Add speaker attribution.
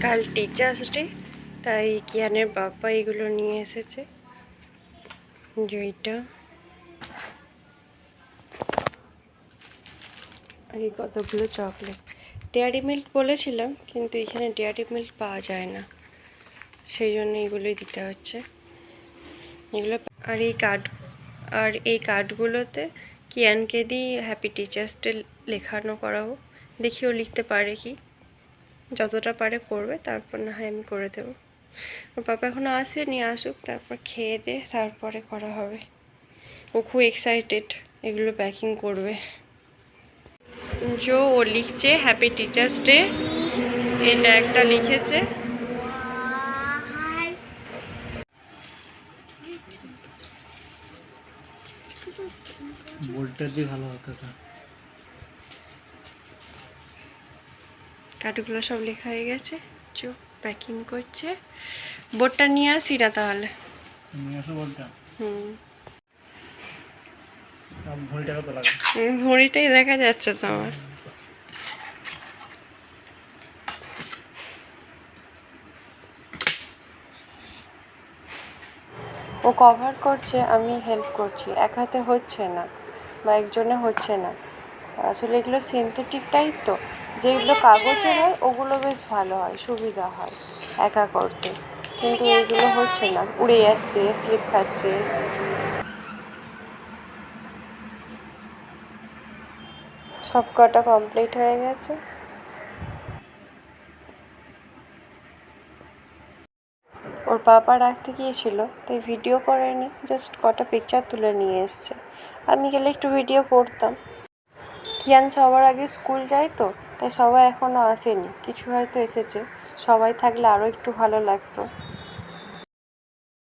Speaker 1: কাল teachers day, তাই কিয়ানের বাবা এগুলো নিয়ে এসেছে। যেইটা আর এই কতগুলো চকলেট। ডেয়ারি মিল্ক বলেছিলাম, কিন্তু এখানে ডেয়ারি মিল্ক পাওয়া যায় না, সেই জন্য এগুলোই দিতে হচ্ছে এগুলো। আর এই কার্ডগুলোতে কিয়ানকে দিয়ে হ্যাপি টিচার্স ডে লেখানো করাবো। দেখি ও লিখতে পারে কি, যতটা পারে করবে, তারপর না হয় আমি করে দেবো। ওর পাপা এখনো আসেনি, আসুক তারপর খেয়ে দে, তারপরে করা হবে। ও খুব এক্সাইটেড এগুলো প্যাকিং করবে। ও লিখছে হ্যাপি টিচার্স ডে, এটা একটা লিখেছে।
Speaker 2: বোর্ডটা দিয়ে ভালো হতো।
Speaker 1: কার্ডগুলো সব লেখা হয়ে গেছে, চো প্যাকিং করছে। বোর্ডটা নিয়ে আসি না তাহলে? ঘড়িটাই দেখা যাচ্ছে তো আমার। ও কভার করছে, আমি হেল্প করছি। এক হাতে হচ্ছে না বা একজনে হচ্ছে না। আসলে এগুলো সিনথেটিক টাইপ তো, যেগুলো কাগজের হয় ওগুলো বেশ ভালো হয়, সুবিধা হয় একা করতে, কিন্তু এইগুলো হচ্ছে না, উড়ে যাচ্ছে, স্লিপ খাচ্ছে। সব কটা কমপ্লিট হয়ে গেছে। ওর বাবা রাখতে গিয়েছিল, তাই ভিডিও করেনি, জাস্ট কটা পিকচার তুলে নিয়ে এসছে। আমি গেলে একটু ভিডিও করতাম। কিয়ান সবার আগে স্কুল যায় তো, তাই সবাই এখনও আসেনি, কিছু হয়তো এসেছে। সবাই থাকলে আরও একটু ভালো লাগতো।